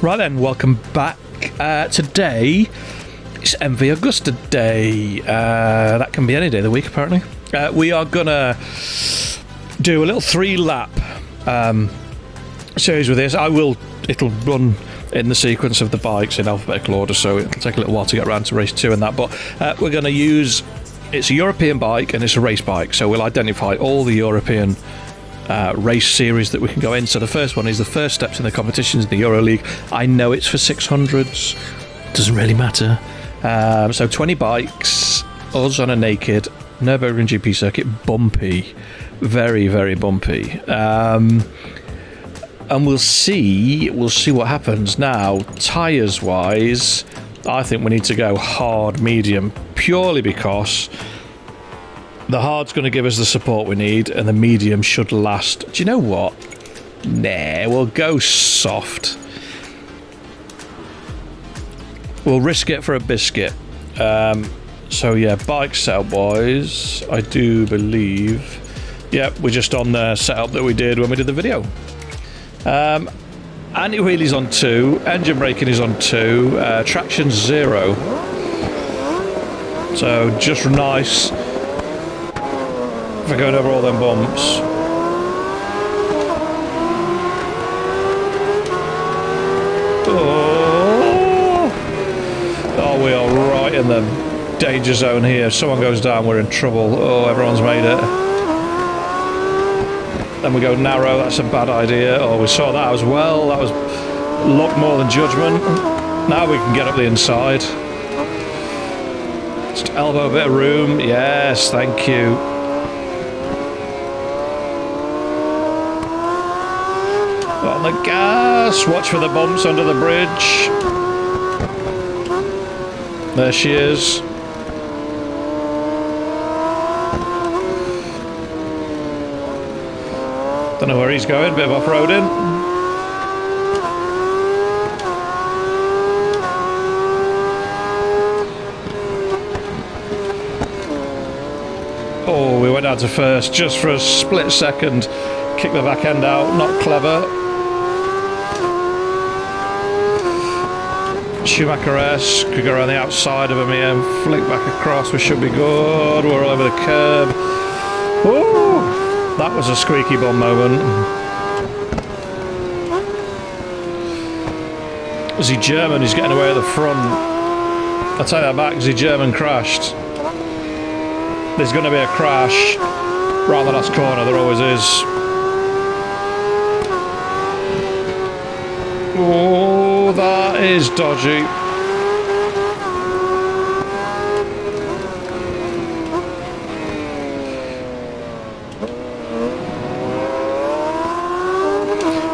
Right then, welcome back. Today, it's MV Augusta Day. That can be any day of the week, apparently. We are going to do a little 3-lap series with this. It'll run in the sequence of the bikes in alphabetical order, so it'll take a little while to get around to race 2 and that. But we're going to use... It's a European bike and it's a race bike, so we'll identify all the European race series that we can go in. So the first one is the first steps in the competitions in the Euro League. I know it's for 600s, doesn't really matter. So 20 bikes, us on a naked Nurburgring GP circuit, bumpy, very, very bumpy. And we'll see what happens. Now, tyres wise, I think we need to go hard medium, purely because the hard's going to give us the support we need, and the medium should last. Do you know what? Nah, we'll go soft. We'll risk it for a biscuit. So yeah, bike setup wise, I do believe... Yep, we're just on the setup that we did when we did the video. Anti-wheelie's on 2, engine braking is on 2, traction 0. So just nice for going over all them bumps. Oh, we are right in the danger zone here. If someone goes down, we're in trouble. Oh, everyone's made it. Then we go narrow, that's a bad idea. Oh, we saw that as well. That was luck more than judgment. Now we can get up the inside. Just elbow a bit of room. Yes, thank you. On the gas. Watch for the bumps under the bridge. There she is. Don't know where he's going, bit of off-roading. Oh, we went down to first just for a split second. Kick the back end out, not clever. Schumacher-esque, could go around the outside of him here and flick back across. We should be good. We're all over the curb. Ooh, that was a squeaky bum moment. Was he German? He's getting away at the front. I'll take that back, because he German crashed. There's going to be a crash around the last corner, there always is. Oh, that is dodgy.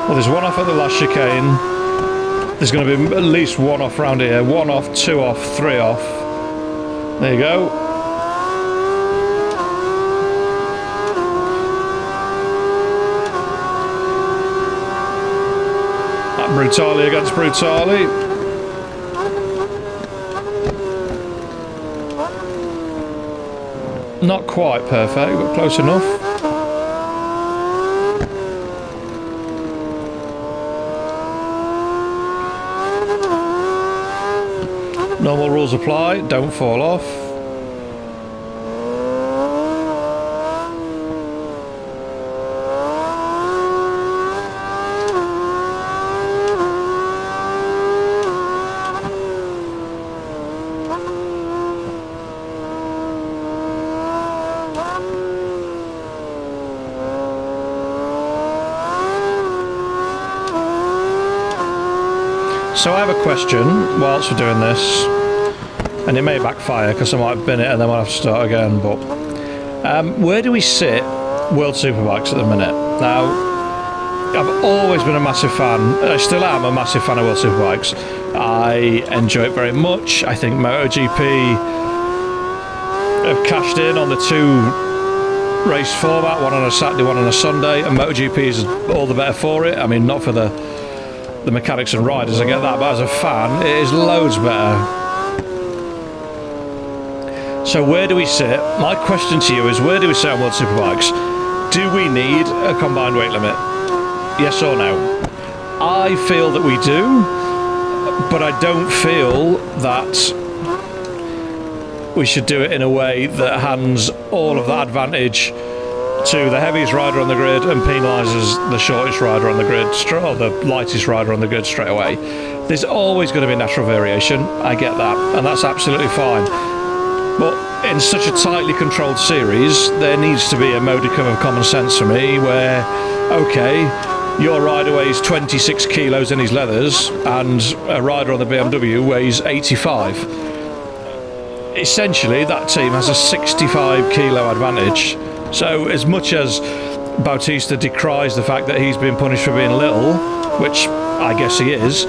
Well, there's one off at the last chicane. There's going to be at least one off round here. 1 off, 2 off, 3 off. There you go. That Brutale against Brutale. Not quite perfect, but close enough. Normal rules apply, don't fall off. So I have a question whilst we're doing this, and it may backfire because I might bin it and then we'll have to start again, but where do we sit World Superbikes at the minute? Now, I've always been a massive fan, I still am a massive fan of World Superbikes. I enjoy it very much. I think MotoGP have cashed in on the 2 race format, one on a Saturday, one on a Sunday, and MotoGP is all the better for it. I mean, not for the mechanics and riders, I get that, but as a fan, it is loads better. So where do we sit? My question to you is, where do we sit on World Superbikes? Do we need a combined weight limit? Yes or no? I feel that we do. but I don't feel that we should do it in a way that hands all of that advantage to the heaviest rider on the grid and penalises the shortest rider on the grid, or the lightest rider on the grid straight away. There's always going to be natural variation, I get that, and that's absolutely fine. But in such a tightly controlled series, there needs to be a modicum of common sense for me where, okay, your rider weighs 26 kilos in his leathers and a rider on the BMW weighs 85. Essentially, that team has a 65 kilo advantage. So as much as Bautista decries the fact that he's been punished for being little, which I guess he is,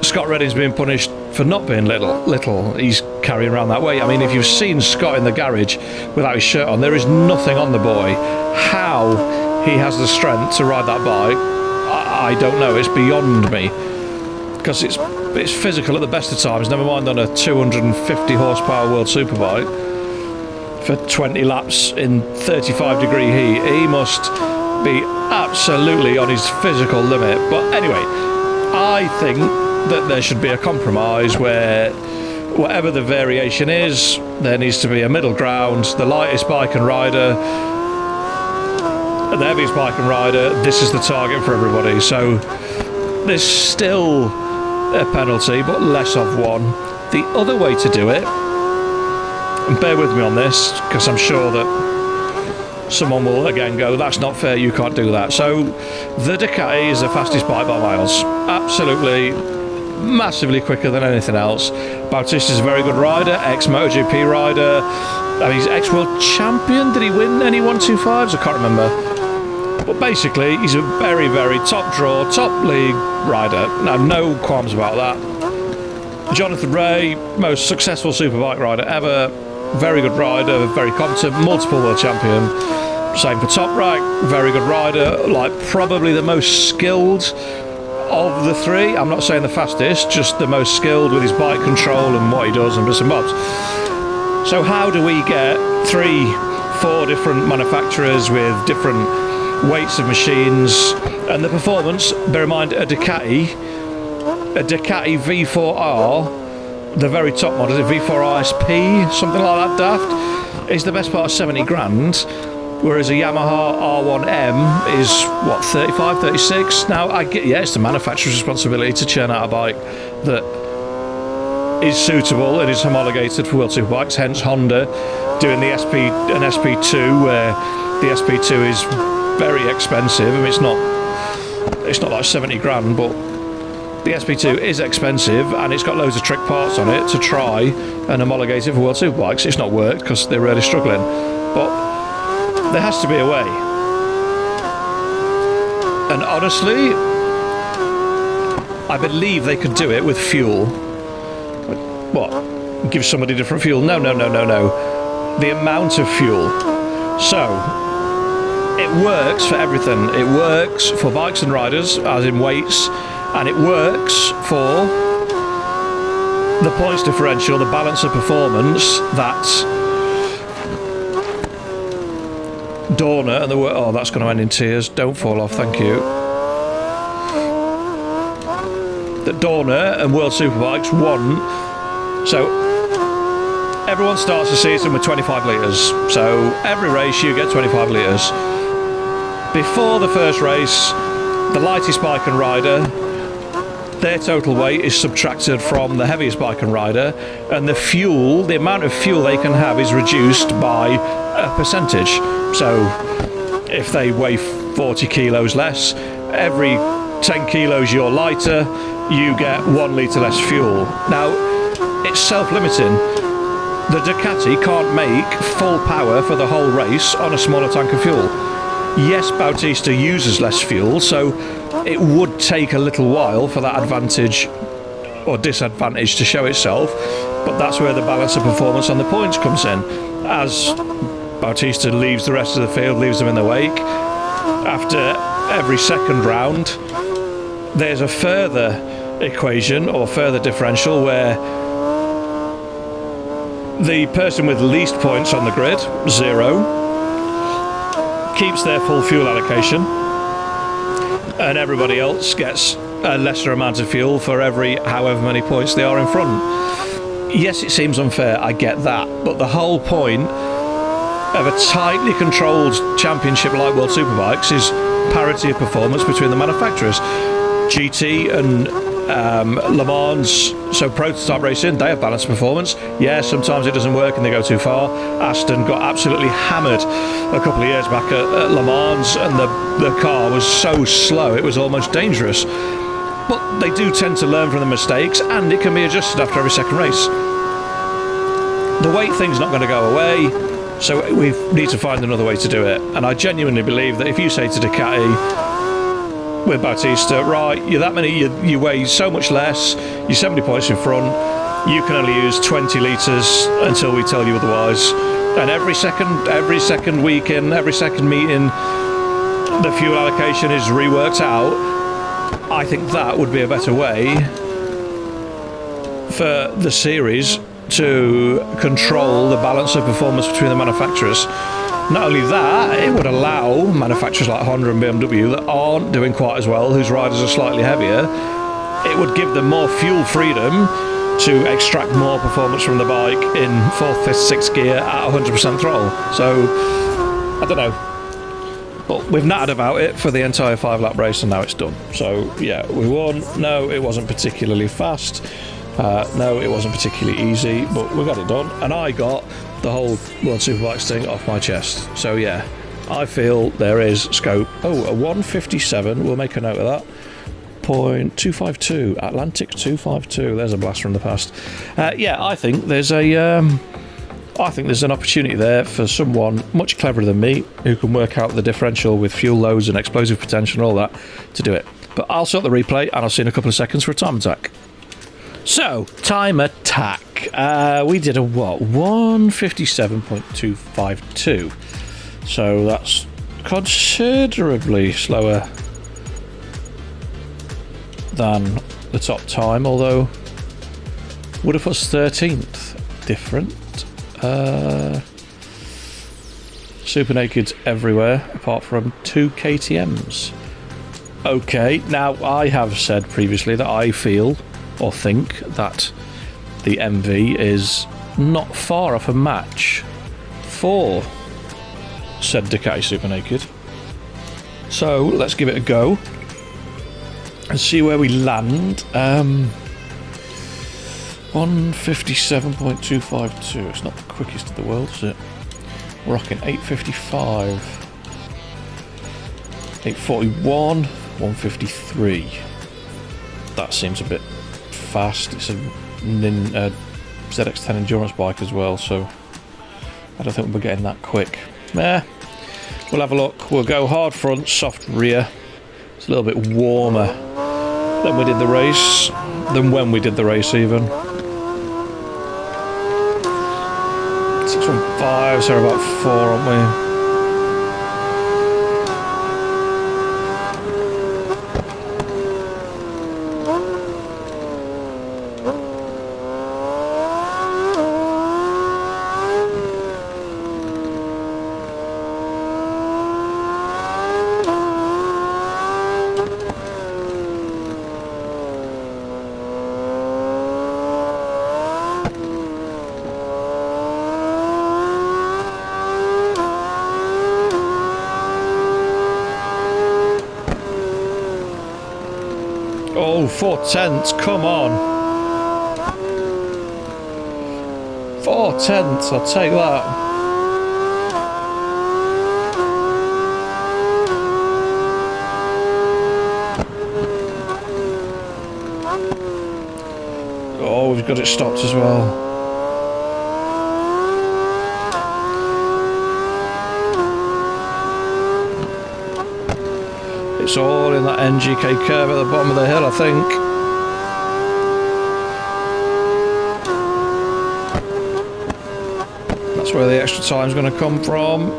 Scott Redding's being punished for not being little. He's carrying around that weight. I mean, if you've seen Scott in the garage without his shirt on, there is nothing on the boy. How he has the strength to ride that bike, I don't know. It's beyond me. Because it's physical at the best of times, never mind on a 250 horsepower World Superbike for 20 laps in 35 degree heat. He must be absolutely on his physical limit. But anyway, I think that there should be a compromise where whatever the variation is, there needs to be a middle ground. The lightest bike and rider, the heaviest bike and rider, this is the target for everybody. So there's still a penalty, but less of one. The other way to do it, and bear with me on this because I'm sure that someone will again go, that's not fair, you can't do that. So the Ducati is the fastest bike by miles, absolutely massively quicker than anything else. Bautista is a very good rider, ex-MotoGP rider. I mean, he's ex-world champion. Did he win any 125s? I can't remember. But basically, he's a very, very top draw, top league rider. Now, no qualms about that. Jonathan Rea, most successful superbike rider ever. Very good rider, very competent, multiple world champion. Same for Toprak, very good rider, like probably the most skilled of the three. I'm not saying the fastest, just the most skilled with his bike control and what he does and bits and bobs. So how do we get 3-4 different manufacturers with different weights of machines and the performance? Bear in mind, a Ducati V4R, the very top model, the V4R SP, something like that daft, is the best part of 70 grand, whereas a Yamaha R1M is, what, 35, 36? Now, I get, yeah, it's the manufacturer's responsibility to churn out a bike that is suitable and is homologated for World Superbikes, hence Honda doing the an SP2, where the SP2 is very expensive. I mean, it's not like 70 grand, but the SP2 is expensive and it's got loads of trick parts on it to try and homologate it for World Superbikes. It's not worked because they're really struggling, but there has to be a way. And honestly, I believe they could do it with fuel. What? Give somebody different fuel? No. The amount of fuel. So it works for everything. It works for bikes and riders, as in weights, and it works for the points differential, the balance of performance that Dorna and the oh, that's going to end in tears. Don't fall off, thank you. That Dorna and World Superbikes want. So everyone starts the season with 25 litres. So every race you get 25 litres. Before the first race, the lightest bike and rider, their total weight is subtracted from the heaviest bike and rider, and the fuel, the amount of fuel they can have, is reduced by a percentage. So if they weigh 40 kilos less, every 10 kilos you're lighter, you get 1 litre less fuel. Now, it's self-limiting. The Ducati can't make full power for the whole race on a smaller tank of fuel. Yes, Bautista uses less fuel, so it would take a little while for that advantage or disadvantage to show itself, but that's where the balance of performance on the points comes in. As Bautista leaves the rest of the field, leaves them in the wake, after every second round, there's a further equation or further differential where the person with least points on the grid, 0, keeps their full fuel allocation, and everybody else gets a lesser amount of fuel for every however many points they are in front. Yes, it seems unfair, I get that, but the whole point of a tightly controlled championship like World Superbikes is parity of performance between the manufacturers. GT and Le Mans, so prototype racing, they have balanced performance. Yeah, sometimes it doesn't work and they go too far. Aston got absolutely hammered a couple of years back at Le Mans, and the car was so slow it was almost dangerous. But they do tend to learn from the mistakes, and it can be adjusted after every second race. The weight thing's not going to go away, so we need to find another way to do it. And I genuinely believe that if you say to Ducati with Bautista, right, you're that many, you weigh so much less, you're 70 points in front, you can only use 20 litres until we tell you otherwise. And every second weekend, every second meeting, the fuel allocation is reworked out. I think that would be a better way for the series to control the balance of performance between the manufacturers. Not only that, it would allow manufacturers like Honda and BMW that aren't doing quite as well, whose riders are slightly heavier, it would give them more fuel freedom to extract more performance from the bike in 4th, 5th, 6th gear at 100% throttle. So, I don't know. But we've nattered about it for the entire 5-lap race, and now it's done. So, yeah, we won. No, it wasn't particularly fast. No, it wasn't particularly easy, but we got it done. And I got the whole World Superbikes thing off my chest. So, yeah, I feel there is scope. Oh, a 157. We'll make a note of that. .252. Atlantic 252. There's a blast from the past. Yeah, I think there's an opportunity there for someone much cleverer than me who can work out the differential with fuel loads and explosive potential and all that to do it. But I'll sort the replay and I'll see you in a couple of seconds for a time attack. So, time attack. We did a what? 157.252. So that's considerably slower than the top time, although would have put us 13th. Different. Super nakeds everywhere apart from 2 KTMs. Okay, now I have said previously that I feel or think that the MV is not far off a match for said Ducati Super Naked. So let's give it a go and see where we land. 157.252. It's not the quickest in the world, is it? We're rocking 855, 841, 153. That seems a bit fast. It's a ZX10 endurance bike as well, so I don't think we'll be getting that quick. We'll have a look. We'll go hard front, soft rear. It's a little bit warmer than we did the race, than when we did the race even. 615, so we're about 4, aren't we? Oh, 4/10, come on. 4/10, I'll take that. Oh, we've got it stopped as well. It's all in that NGK curve at the bottom of the hill, I think. That's where the extra time's going to come from.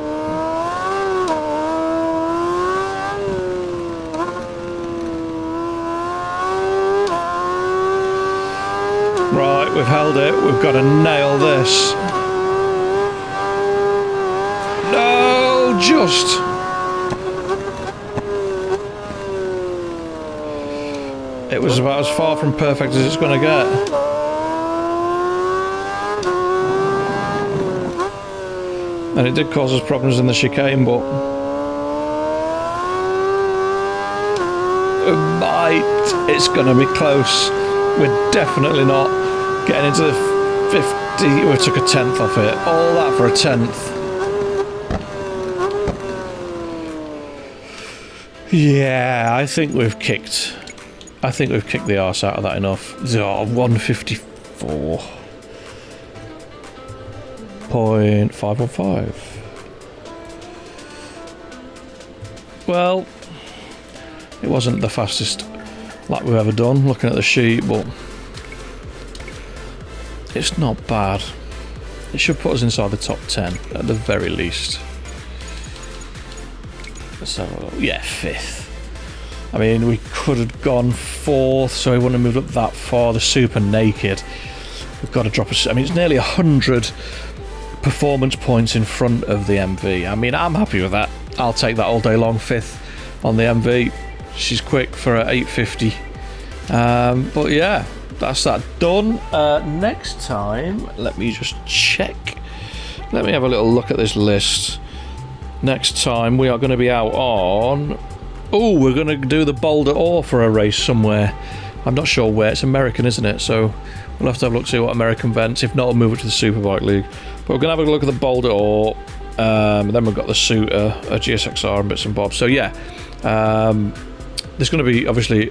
Right, we've held it. We've got to nail this. No, just... It was about as far from perfect as it's going to get. And it did cause us problems in the chicane, but it's going to be close. We're definitely not getting into the 50. We took a tenth off it. All that for a tenth. Yeah, I think we've kicked the arse out of that enough. 154.515. Well, it wasn't the fastest lap we've ever done, looking at the sheet, but it's not bad. It should put us inside the top 10 at the very least. So yeah, 5th. I mean, we could have gone 4th, so we wouldn't have moved up that far. The super naked, we've got to drop I mean, it's nearly 100 performance points in front of the MV. I mean, I'm happy with that. I'll take that all day long. 5th on the MV. She's quick for a 850. But yeah, that's that done. Next time, let me just check. Let me have a little look at this list. Next time we are going to be out on... Oh, we're going to do the Boulder Ore for a race somewhere. I'm not sure where. It's American, isn't it? So we'll have to have a look, see what American events. If not, we'll move it to the Superbike League. But we're going to have a look at the Boulder Ore. Then we've got the Suitor, a GSXR and bits and bobs. So yeah, there's going to be obviously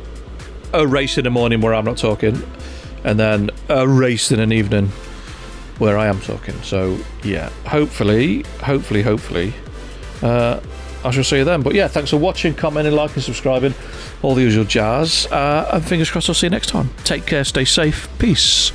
a race in the morning where I'm not talking, and then a race in an evening where I am talking. So yeah, hopefully I shall see you then. But yeah, thanks for watching, commenting, liking, subscribing, all the usual jazz, and fingers crossed I'll see you next time. Take care, stay safe, peace.